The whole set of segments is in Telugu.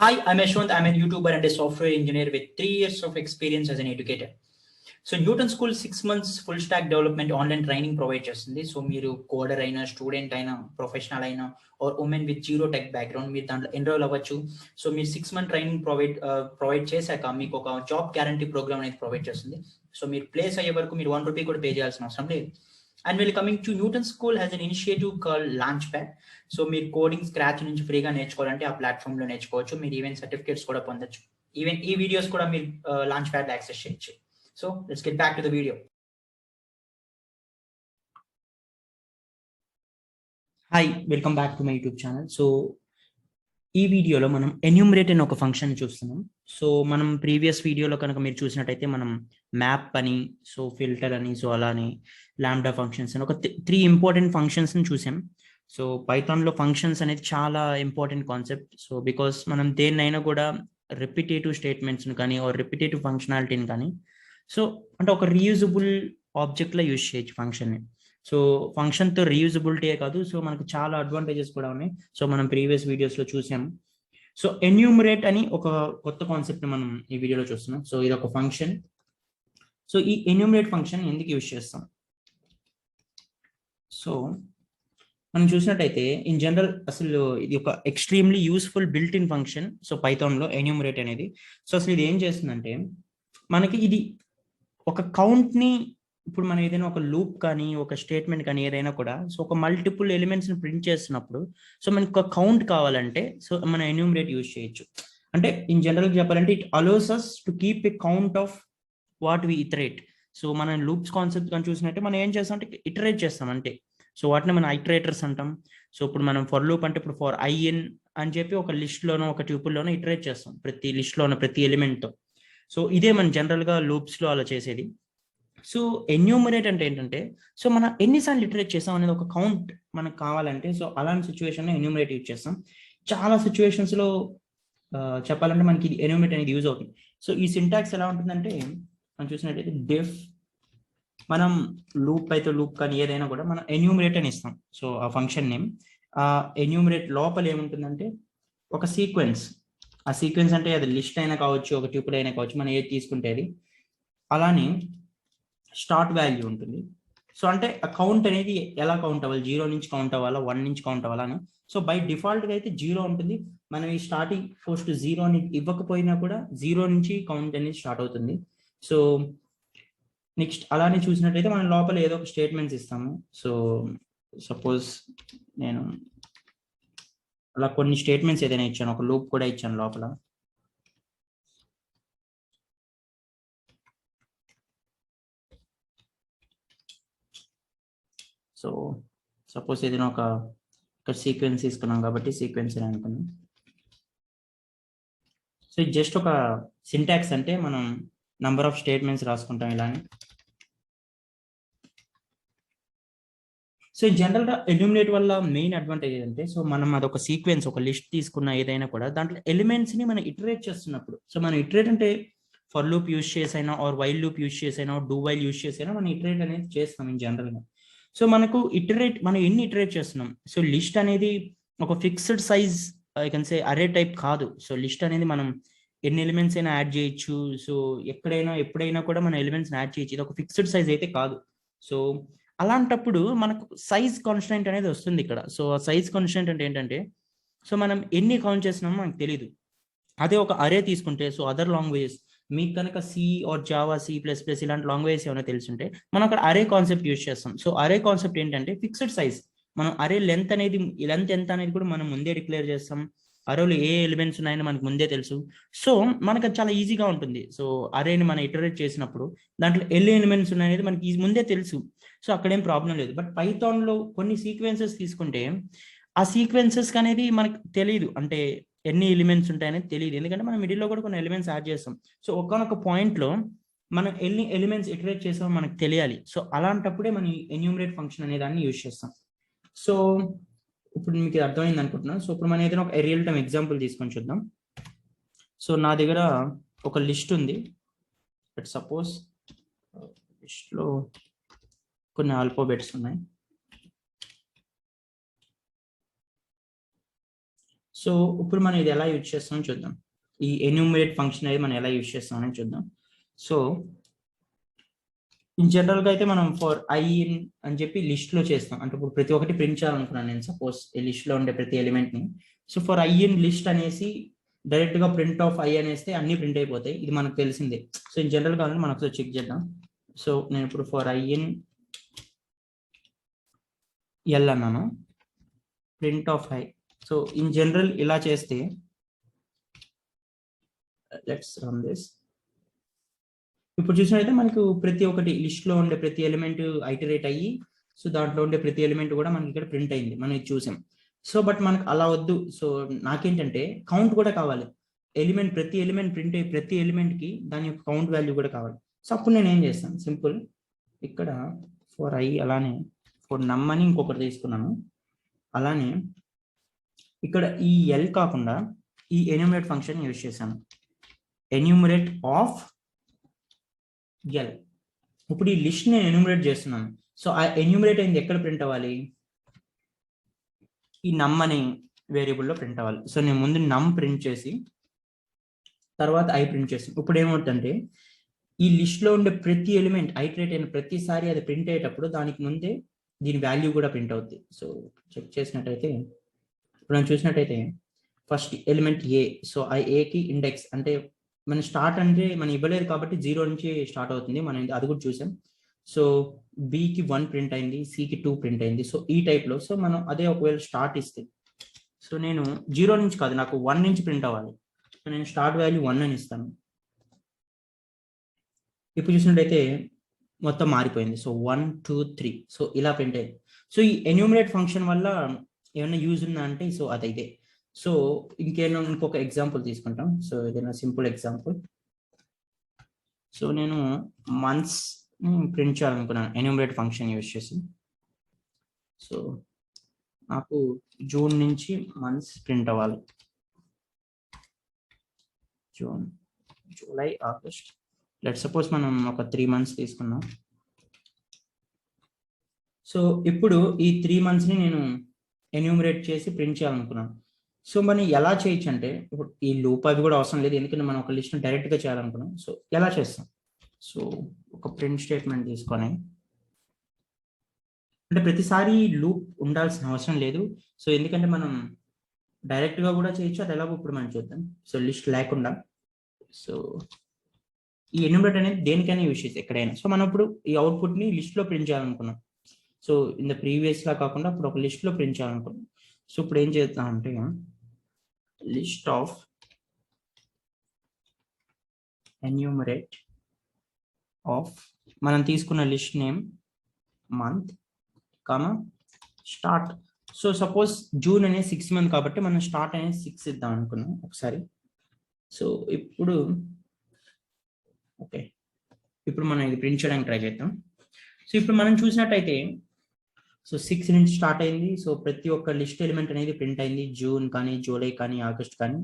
Hi, I'm Ashwant. I'm a YouTuber and a software engineer with 3 years of experience as an educator. So Newton School 6 months full stack development online training provide చేస్తుంది. సో మీరు కోడర్ అయినా స్టూడెంట్ అయినా ప్రొఫెషనల్ అయినా or women with zero tech background మీరు దాంట్లో ఎన్రోల్ అవ్వచ్చు. సో మీరు 6 month ట్రైనింగ్ ప్రొవైడ్ చేశాక మీకు ఒక జాబ్ గ్యారంటీ ప్రోగ్రామ్ అనేది ప్రొవైడ్ చేస్తుంది. సో మీరు ప్లేస్ అయ్యే వరకు మీరు ₹1 కూడా పే చేయాల్సిన అవసరం లేదు. And we're coming to Newton School has an initiative called Launchpad. So మీరు కోడింగ్ స్క్రాచ్ నుంచి ఫ్రీగా నేర్చుకోవాలంటే ఆ ప్లాట్ఫామ్ లో నేర్చుకోవచ్చు. మీరు ఈవెన్ సర్టిఫికేట్స్ కూడా పొందొచ్చు. ఈవెన్ ఈ వీడియోస్ కూడా మీరు లాంచ్ ప్యాడ్ యాక్సెస్ చేయొచ్చు. So let's get back to the video. Hi, welcome back to my YouTube channel. So ఈ వీడియోలో మనం ఎన్యూమరేట్ అనే ఒక ఫంక్షన్ చూస్తున్నాం. సో మనం ప్రీవియస్ వీడియోలో కనుక మీరు చూసినట్టయితే మనం మ్యాప్ అని, సో ఫిల్టర్ అని, సో అలానే లాంబ్డా ఫంక్షన్స్ అని ఒక 3 ఇంపార్టెంట్ ఫంక్షన్స్ ని చూసాం. సో పైథాన్లో ఫంక్షన్స్ అనేది చాలా ఇంపార్టెంట్ కాన్సెప్ట్. సో బికాస్ మనం దేన్నైనా కూడా రిపిటేటివ్ స్టేట్మెంట్స్ని కానీ ఆర్ రిపిటేటివ్ ఫంక్షనాలిటీని కానీ సో అంటే ఒక రీయూజబుల్ ఆబ్జెక్ట్లో యూజ్ చేయొచ్చు ఫంక్షన్ని. సో ఫంక్షన్తో రీయూజబిలిటీయే కాదు, సో మనకు చాలా అడ్వాంటేజెస్ కూడా ఉన్నాయి. సో మనం ప్రీవియస్ వీడియోస్లో చూసాం. సో ఎన్యూమరేట్ అని ఒక కొత్త కాన్సెప్ట్ని మనం ఈ వీడియోలో చూస్తున్నాం. సో ఇది ఒక ఫంక్షన్. సో ఈ ఎన్యూమరేట్ ఫంక్షన్ ఎందుకు యూజ్ చేస్తాం? సో మనం చూసినట్టయితే ఇన్ జనరల్ అసలు ఇది ఒక extremely useful built in function. So పైథాన్లో ఎన్యూమరేట్ అనేది. సో అసలు ఇది ఏం చేస్తుందంటే మనకి ఇది ఒక కౌంట్ని, ఇప్పుడు మనం ఏదైనా ఒక లూప్ కానీ ఒక స్టేట్మెంట్ కానీ ఏదైనా కూడా సో ఒక మల్టిపుల్ ఎలిమెంట్స్ని ప్రింట్ చేస్తున్నప్పుడు సో మనకు ఒక కౌంట్ కావాలంటే సో మనం ఎన్యూమరేట్ యూజ్ చేయొచ్చు. అంటే ఇన్ జనరల్ చెప్పాలంటే it allows us to keep a count of what we iterate. So మనం లూప్స్ కాన్సెప్ట్ కానీ చూసినట్టే మనం ఏం చేస్తాం అంటే ఇటరేట్ చేస్తాం అంటే. సో వాటిని మనం ఐటరేటర్స్ అంటాం. సో ఇప్పుడు మనం ఫర్ లూప్ అంటే ఇప్పుడు ఫర్ ఐఎన్ అని చెప్పి ఒక లిస్ట్లోనో ఒక ట్యూపుల్లోనో ఇటరేట్ చేస్తాం ప్రతి లిస్ట్లోనో ప్రతి ఎలిమెంట్తో. సో ఇదే మనం జనరల్గా లూప్స్లో అలా చేసేది. సో ఎన్యూమరేట్ అంటే ఏంటంటే సో మనం ఎన్నిసార్లు ఇటరేట్ చేస్తాం అనేది ఒక కౌంట్ మనకు కావాలంటే సో అలాంటి సిచ్యువేషన్లో ఎన్యూమరేట్ యూజ్ చేస్తాం. చాలా సిచ్యువేషన్స్లో చెప్పాలంటే మనకి ఇది ఎన్యూమరేట్ అనేది యూజ్ అవుతుంది. సో ఈ సింటాక్స్ ఎలా ఉంటుందంటే మనం చూసినట్టయితే డెఫ్ మనం లూప్ అయితే లూప్ కానీ ఏదైనా కూడా మనం ఎన్యూమరేట్ అని ఇస్తాం. సో ఆ ఫంక్షన్ నేమ్ ఆ ఎన్యూమరేట్ లోపల ఏముంటుందంటే ఒక సీక్వెన్స్. ఆ సీక్వెన్స్ అంటే అది లిస్ట్ అయినా కావచ్చు, ఒక ట్యూపుల్ అయినా కావచ్చు, మనం ఏది తీసుకుంటే అది. అలానే స్టార్ట్ వాల్యూ ఉంటుంది. సో అంటే ఆ కౌంట్ అనేది ఎలా కౌంట్ అవ్వాలి, 0 నుంచి కౌంట్ అవ్వాలా, 1 నుంచి కౌంట్ అవ్వాలని. సో బై డిఫాల్ట్గా అయితే 0 ఉంటుంది. మనం ఈ స్టార్టింగ్ ఫస్ట్ 0 అని ఇవ్వకపోయినా కూడా 0 నుంచి కౌంట్ అనేది స్టార్ట్ అవుతుంది. సో నెక్స్ట్ అలానే చూసినట్టయితే మనం లోపల ఏదో ఒక స్టేట్మెంట్స్ ఇస్తాము. సో సపోజ్ నేను అలా కొన్ని స్టేట్మెంట్స్ ఏదైనా ఇచ్చాను, ఒక లూప్ కూడా ఇచ్చాను లోపల. సో సపోజ్ ఏదైనా ఒక సీక్వెన్స్ తీసుకున్నాం కాబట్టి సీక్వెన్స్ అని అనుకున్నాం. సో ఇది జస్ట్ ఒక సింటాక్స్, అంటే మనం నంబర్ ఆఫ్ స్టేట్మెంట్స్ రాసుకుంటాం ఇలానే. సో జనరల్గా ఎన్యూమరేట్ వల్ల మెయిన్ అడ్వాంటేజ్ ఏంటంటే సో మనం అదొక సీక్వెన్స్, ఒక లిస్ట్ తీసుకున్న ఏదైనా కూడా దాంట్లో ఎలిమెంట్స్ని మనం ఇటరేట్ చేస్తున్నప్పుడు సో మనం ఇటరేట్ అంటే ఫర్ లూప్ యూజ్ చేసైనా ఆర్ వైల్ లూప్ యూజ్ చేసైనా డూ వైల్ యూజ్ చేసైనా మనం ఇటరేట్ అనేది చేస్తాం ఇన్ జనరల్గా. సో మనకు మనం ఎన్ని ఇటరేట్ చేస్తున్నాం. సో లిస్ట్ అనేది ఒక fixed size I can say అరే టైప్ కాదు. సో లిస్ట్ అనేది మనం ఎన్ని ఎలిమెంట్స్ అయినా యాడ్ చేయొచ్చు. సో ఎక్కడైనా ఎప్పుడైనా కూడా మనం ఎలిమెంట్స్ని యాడ్ చేయొచ్చు. ఇది ఒక ఫిక్స్డ్ సైజ్ అయితే కాదు. సో అలాంటప్పుడు మనకు సైజ్ కాన్స్టెంట్ అనేది వస్తుంది ఇక్కడ. సో ఆ సైజ్ కాన్స్టెంట్ అంటే ఏంటంటే సో మనం ఎన్ని కౌంట్ చేస్తున్నామో మనకు తెలియదు. అదే ఒక అరే తీసుకుంటే సో అదర్ లాంగ్వేజెస్ మీకు కనుక సి ఆర్ జావా, C++ ఇలాంటి లాంగ్వేజెస్ ఏమైనా తెలుసుంటే మనం అక్కడ అరే కాన్సెప్ట్ యూజ్ చేస్తాం. సో అరే కాన్సెప్ట్ ఏంటంటే ఫిక్స్డ్ సైజ్. మనం అరే లెంత్ ఎంత అనేది కూడా మనం ముందే డిక్లేర్ చేస్తాం. అరేలో ఏ ఎలిమెంట్స్ ఉన్నాయని మనకు ముందే తెలుసు. సో మనకు అది చాలా ఈజీగా ఉంటుంది. సో అరేని మనం ఇటరేట్ చేసినప్పుడు దాంట్లో ఎన్ని ఎలిమెంట్స్ ఉన్నాయనేది మనకి ముందే తెలుసు. సో అక్కడేం ప్రాబ్లం లేదు. బట్ పైథాన్లో కొన్ని సీక్వెన్సెస్ తీసుకుంటే ఆ సీక్వెన్సెస్ అనేది మనకు తెలియదు, అంటే ఎన్ని ఎలిమెంట్స్ ఉంటాయనేది తెలియదు. ఎందుకంటే మనం మిడిల్లో కూడా కొన్ని ఎలిమెంట్స్ యాడ్ చేస్తాం. సో ఒక్కనొక పాయింట్లో మనం ఎన్ని ఎలిమెంట్స్ ఇటరేట్ చేసామో మనకు తెలియాలి. సో అలాంటప్పుడే మనం ఎన్యూమరేట్ ఫంక్షన్ అనే దాన్ని యూజ్ చేస్తాం. సో ఇప్పుడు మీకు అర్థమైంది అనుకుంటున్నాను. సో ఇప్పుడు మనం ఏదైనా ఒక రియల్ టైమ్ ఎగ్జాంపుల్ తీసుకొని చూద్దాం. సో నా దగ్గర ఒక లిస్ట్ ఉంది. బట్ సపోజ్ లిస్ట్లో కొన్ని ఆల్ఫాబెట్స్ ఉన్నాయి. సో ఇప్పుడు మనం ఇది ఎలా యూజ్ చేస్తామని చూద్దాం. ఈ ఎన్యూమరేట్ ఫంక్షన్ అనేది మనం ఎలా యూజ్ చేస్తామని చూద్దాం. సో ఇన్ జనరల్ గా అయితే మనం ఫర్ ఐ ఇన్ అని చెప్పి లిస్ట్ లో చేస్తాం. అంటే ఇప్పుడు ప్రతి ఒక్కటి ప్రింట్ చేయాలనుకున్నాను నేను, సపోజ్ ఈ లిస్ట్ లో ఉండే ప్రతి ఎలిమెంట్ ని. So for I in list అనేసి డైరెక్ట్ గా ప్రింట్ ఆఫ్ ఐ అనేస్తే అన్ని ప్రింట్ అయిపోతాయి, ఇది మనకు తెలిసిందే. సో ఇన్ జనరల్ గా మనం ఒకసారి చెక్ చేద్దాం. సో నేను ఇప్పుడు ఫర్ ఐ ఇన్ ఎల్ అన్నాను, print of I. So in general ఇలా చేస్తే లెట్స్ రన్ దిస్. ఇప్పుడు చూసినట్లయితే మనకు ప్రతి ఒక్కటి లిస్ట్ లో ఉండే ప్రతి ఎలిమెంట్ ఐటరేట్ అయ్యి, సో దాంట్లో ఉండే ప్రతి ఎలిమెంట్ కూడా మనకి ఇక్కడ ప్రింట్ అయింది, మనం ఇది చూసాం. సో బట్ మనకు అలా వద్దు. సో నాకేంటంటే కౌంట్ కూడా కావాలి. ఎలిమెంట్ ప్రతి ఎలిమెంట్ ప్రింట్ అయ్యి ప్రతి ఎలిమెంట్ కి దాని యొక్క కౌంట్ వాల్యూ కూడా కావాలి. సో అప్పుడు నేను ఏం చేస్తాను, సింపుల్ ఇక్కడ ఫర్ ఐ అలానే ఫర్ నమ్ అని ఇంకొకటి తీసుకున్నాను. అలానే ఇక్కడ ఈ ఎల్ కాకుండా ఈ ఎన్యూమరేట్ ఫంక్షన్ యూజ్ చేశాను, ఎన్యూమరేట్ ఆఫ్ ఎల్. ఇప్పుడు ఈ లిస్ట్ నేను ఎన్యూమరేట్ చేస్తున్నాను. సో ఆ ఎన్యూమరేట్ అయింది ఎక్కడ ప్రింట్ అవ్వాలి, ఈ నమ్ అనే వేరియబుల్లో ప్రింట్ అవ్వాలి. సో నేను ముందు నమ్ ప్రింట్ చేసి తర్వాత ఐ ప్రింట్ చేస్తాను. ఇప్పుడు ఏమవుతుందంటే ఈ లిస్ట్ లో ఉండే ప్రతి ఎలిమెంట్ ఐటరేట్ అయిన ప్రతిసారి అది ప్రింట్ అయ్యేటప్పుడు దానికి ముందే దీని వాల్యూ కూడా ప్రింట్ అవుతుంది. సో చెక్ చేసినట్టయితే ఇప్పుడు మనం చూసినట్టయితే ఫస్ట్ ఎలిమెంట్ ఏ, సో ఆ ఏకి ఇండెక్స్ అంటే మన స్టార్ట్ అంటే మనం ఇవ్వలేదు కాబట్టి 0 నుంచి స్టార్ట్ అవుతుంది, మనం అది కూడా చూసాం. సో బికి 1 ప్రింట్ అయింది, సికి 2 ప్రింట్ అయింది. సో ఈ టైప్ లో సో మనం అదే ఒకవేళ స్టార్ట్ ఇస్తే, సో నేను 0 నుంచి కాదు నాకు 1 నుంచి ప్రింట్ అవ్వాలి. సో నేను స్టార్ట్ వాల్యూ 1 అని ఇస్తాను. ఇప్పుడు చూసినట్టయితే మొత్తం మారిపోయింది. సో 1 2 3 సో ఇలా ప్రింట్ అయింది. సో ఈ ఎన్యూమరేట్ ఫంక్షన్ వల్ల ఏమైనా యూజ్ ఉందా అంటే సో అదైతే. సో ఇంకొక ఎగ్జాంపుల్ తీసుకుంటాం. సో ఏదైనా సింపుల్ ఎగ్జాంపుల్. సో నేను మంత్స్ ప్రింట్ చేయాలనుకున్నాను ఎన్యూమరేట్ ఫంక్షన్ యూజ్ చేసి. సో నాకు జూన్ నుంచి మంత్స్ ప్రింట్ అవ్వాలి, June July August. Let suppose మనం ఒక 3 months తీసుకున్నాం. సో ఇప్పుడు ఈ 3 months ని నేను ఎన్యూమరేట్ చేసి ప్రింట్ చేయాలనుకున్నాను. సో మనం ఎలా చేయొచ్చు అంటే ఇప్పుడు ఈ లూప్ అవి కూడా అవసరం లేదు, ఎందుకంటే మనం ఒక లిస్ట్ డైరెక్ట్ గా చేయాలనుకున్నాం. సో ఎలా చేస్తాం, సో ఒక ప్రింట్ స్టేట్మెంట్ తీసుకొని, అంటే ప్రతిసారి లూప్ ఉండాల్సిన అవసరం లేదు. సో ఎందుకంటే మనం డైరెక్ట్ గా కూడా చేయొచ్చు, అది ఎలాగో ఇప్పుడు మనం చూద్దాం. సో లిస్ట్ లేకుండా సో ఈ ఎన్యూమరేట్ అనేది దేనికైనా యూజ్ చేసి ఎక్కడైనా. సో మనం ఇప్పుడు ఈ అవుట్పుట్ ని లిస్ట్ లో ప్రింట్ చేయాలనుకున్నాం. సో ఇన్ ద ప్రీవియస్ లా కాకుండా ఇప్పుడు ఒక లిస్ట్ లో ప్రింట్ చేయాలనుకున్నాం. సో ఇప్పుడు ఏం చేద్దామంటే లిస్ట్ ఆఫ్ ఎన్యూమరేట్ ఆఫ్ మనం తీసుకున్న list name month comma start. So suppose June అనేది 6 month కాబట్టి మనం స్టార్ట్ అనేది 6 ఇద్దాం అనుకున్నాం ఒకసారి. సో ఇప్పుడు ఓకే, ఇప్పుడు మనం ఇది ప్రింట్ చేయడానికి ట్రై చేద్దాం. సో ఇప్పుడు మనం చూసినట్టయితే సో 6 నుంచి స్టార్ట్ అయింది. సో ప్రతి ఒక్క లిస్ట్ ఎలిమెంట్ అనేది ప్రింట్ అయింది, జూన్ కానీ జూలై కానీ ఆగస్ట్ కానీ.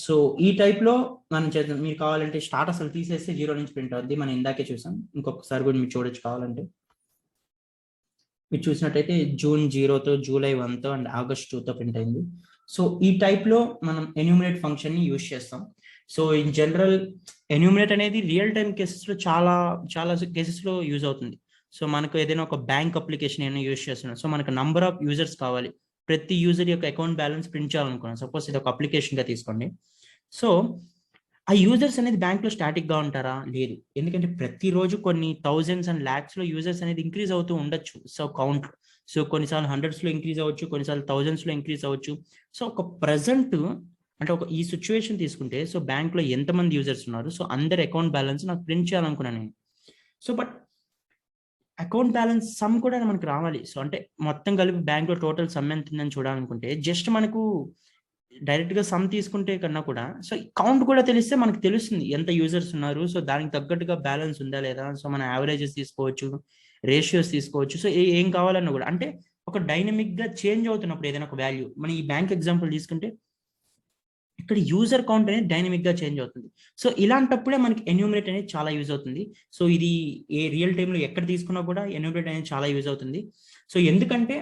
సో ఈ టైప్ లో మనం చేద్దాం. మీరు కావాలంటే స్టార్ట్ అసలు తీసేస్తే 0 నుంచి ప్రింట్ అవుద్ది, మనం ఇందాకే చూసాం. ఇంకొకసారి కూడా మీరు చూడొచ్చు కావాలంటే. మీరు చూసినట్టయితే జూన్ 0తో జూలై 1తో అండ్ ఆగస్ట్ 2తో ప్రింట్ అయింది. సో ఈ టైప్ లో మనం ఎన్యూమరేట్ ఫంక్షన్ ని యూజ్ చేస్తాం. సో ఇన్ జనరల్ ఎన్యూమరేట్ అనేది రియల్ టైమ్ కేసెస్ లో చాలా చాలా కేసెస్ లో యూజ్ అవుతుంది. సో మనకు ఏదైనా ఒక బ్యాంక్ అప్లికేషన్ ఏమైనా యూజ్ చేస్తున్నాం, సో మనకు నంబర్ ఆఫ్ యూజర్స్ కావాలి, ప్రతి యూజర్ యొక్క అకౌంట్ బ్యాలెన్స్ ప్రింట్ చేయాలనుకున్నాం. సపోజ్ ఇది ఒక అప్లికేషన్ గా తీసుకోండి. సో ఆ యూజర్స్ అనేది బ్యాంక్ లో స్టాటిక్ గా ఉంటారా, లేదు, ఎందుకంటే ప్రతిరోజు కొన్ని థౌజండ్స్ అండ్ లాక్స్ లో యూజర్స్ అనేది ఇంక్రీజ్ అవుతూ ఉండొచ్చు. సో కౌంట్ సో కొన్నిసార్లు హండ్రెడ్స్ లో ఇంక్రీజ్ అవ్వచ్చు, కొన్నిసార్లు థౌజండ్స్ లో ఇంక్రీజ్ అవ్వచ్చు. సో ఒక ప్రజెంట్ అంటే ఒక ఈ సిచ్యువేషన్ తీసుకుంటే సో బ్యాంక్ లో ఎంతమంది యూజర్స్ ఉన్నారు, సో అందరి అకౌంట్ బ్యాలెన్స్ నాకు ప్రింట్ చేయాలనుకున్నాను నేను. So but account balance some కూడా మనకు రావాలి. సో అంటే మొత్తం కలిపి బ్యాంక్ లో టోటల్ సమ్ ఎంత ఉందని చూడాలనుకుంటే జస్ట్ మనకు డైరెక్ట్ గా సమ్ తీసుకుంటే కన్నా కూడా సో కౌంట్ కూడా తెలిస్తే మనకు తెలుస్తుంది ఎంత యూజర్స్ ఉన్నారు, సో దానికి తగ్గట్టుగా బ్యాలెన్స్ ఉందా లేదా. సో మన యావరేజెస్ తీసుకోవచ్చు, రేషియోస్ తీసుకోవచ్చు. సో ఏం కావాలన్నా కూడా అంటే ఒక డైనమిక్ గా చేంజ్ అవుతున్నప్పుడు ఏదైనా ఒక వాల్యూ, మనం ఈ బ్యాంక్ ఎగ్జాంపుల్ తీసుకుంటే ఇక్కడ యూజర్ కౌంట్ అనేది డైనమిక్ గా చేంజ్ అవుతుంది. సో ఇలాంటప్పుడే మనకి ఎన్యూమరేట్ అనేది చాలా యూజ్ అవుతుంది. సో ఇది ఏ రియల్ టైంలో ఎక్కడ తీసుకున్నా కూడా ఎన్యూమరేట్ అనేది చాలా యూజ్ అవుతుంది. సో ఎందుకంటే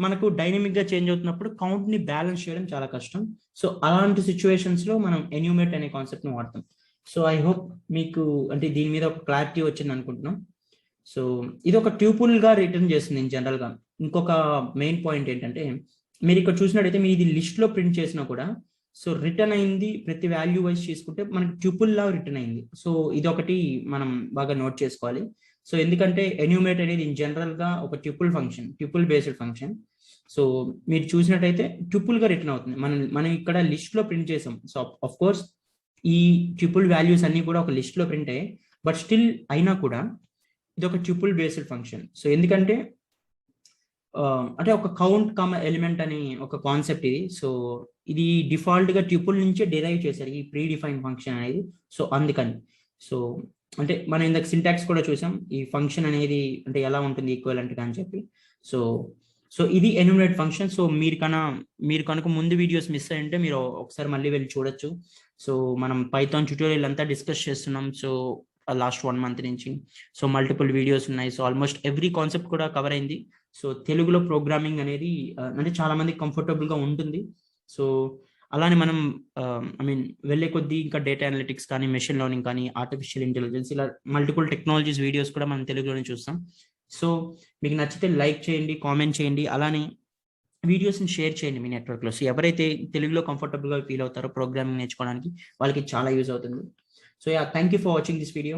మనకు డైనమిక్గా చేంజ్ అవుతున్నప్పుడు కౌంట్ని బ్యాలెన్స్ చేయడం చాలా కష్టం. సో అలాంటి సిచ్యువేషన్స్లో మనం ఎన్యూమరేట్ అనే కాన్సెప్ట్ని వాడతాం. సో ఐ హోప్ మీకు అంటే దీని మీద ఒక క్లారిటీ వచ్చింది అనుకుంటున్నాం. సో ఇది ఒక ట్యూపుల్గా రిటర్న్ చేస్తుంది ఇన్ జనరల్గా. ఇంకొక మెయిన్ పాయింట్ ఏంటంటే, మీరు ఇక్కడ చూసినట్టయితే మీరు ఇది లిస్ట్లో ప్రింట్ చేసినా కూడా సో రిటర్న్ అయింది ప్రతి వాల్యూ వైజ్ చేసుకుంటే మనకి ట్యూపుల్ లా రిటర్న్ అయింది. సో ఇది ఒకటి మనం బాగా నోట్ చేసుకోవాలి. సో ఎందుకంటే ఎన్యూమరేట్ అనేది ఇన్ జనరల్ గా ఒక ట్యూపుల్ ఫంక్షన్, ట్యూపుల్ బేస్డ్ ఫంక్షన్. సో మీరు చూసినట్టయితే ట్యూపుల్ గా రిటర్న్ అవుతుంది. మనం ఇక్కడ లిస్ట్ లో ప్రింట్ చేసాం. సో ఆఫ్ కోర్స్ ఈ ట్యూపుల్ వాల్యూస్ అన్ని కూడా ఒక లిస్ట్ లో ప్రింట్ అయ్యాయి, బట్ స్టిల్ అయినా కూడా ఇది ఒక ట్యూపుల్ బేస్డ్ ఫంక్షన్. సో ఎందుకంటే అంటే ఒక కౌంట్ కమ ఎలిమెంట్ అని ఒక కాన్సెప్ట్ ఇది. సో ఇది డిఫాల్ట్ గా ట్యూపుల్ నుంచే డిరైవ్ చేశారు ఈ ప్రీ డిఫైన్ ఫంక్షన్ అనేది. సో అందుకని సో అంటే మనం ఇందాక సింటాక్స్ కూడా చూసాం ఈ ఫంక్షన్ అనేది అంటే ఎలా ఉంటుంది ఈక్వలెంట్ గా అని చెప్పి. సో సో ఇది ఎన్యూమరేట్ ఫంక్షన్. సో మీరు కనుక ముందు వీడియోస్ మిస్ అయ్యింటే మీరు ఒకసారి మళ్ళీ వెళ్ళి చూడొచ్చు. సో మనం పైథాన్ ట్యూటోరియల్ అంతా డిస్కస్ చేస్తున్నాం. సో లాస్ట్ 1 month నుంచి సో మల్టిపుల్ వీడియోస్ ఉన్నాయి. సో ఆల్మోస్ట్ ఎవ్రీ కాన్సెప్ట్ కూడా కవర్ అయింది. సో తెలుగులో ప్రోగ్రామింగ్ అనేది అంటే చాలా మంది కంఫర్టబుల్ గా ఉంటుంది. సో అలానే మనం ఐ మీన్ వెళ్ళే కొద్దీ ఇంకా డేటా అనలిటిక్స్ కానీ, మెషిన్ లెర్నింగ్ కానీ, ఆర్టిఫిషియల్ ఇంటెలిజెన్స్ ఇలా మల్టిపుల్ టెక్నాలజీస్ వీడియోస్ కూడా మనం తెలుగులోనే చూస్తాం. సో మీకు నచ్చితే లైక్ చేయండి, కామెంట్ చేయండి, అలానే వీడియోస్ని షేర్ చేయండి మీ నెట్వర్క్లో. సో ఎవరైతే తెలుగులో కంఫర్టబుల్గా ఫీల్ అవుతారో ప్రోగ్రామింగ్ నేర్చుకోవడానికి వాళ్ళకి చాలా యూజ్ అవుతుంది. So thank you for watching this video.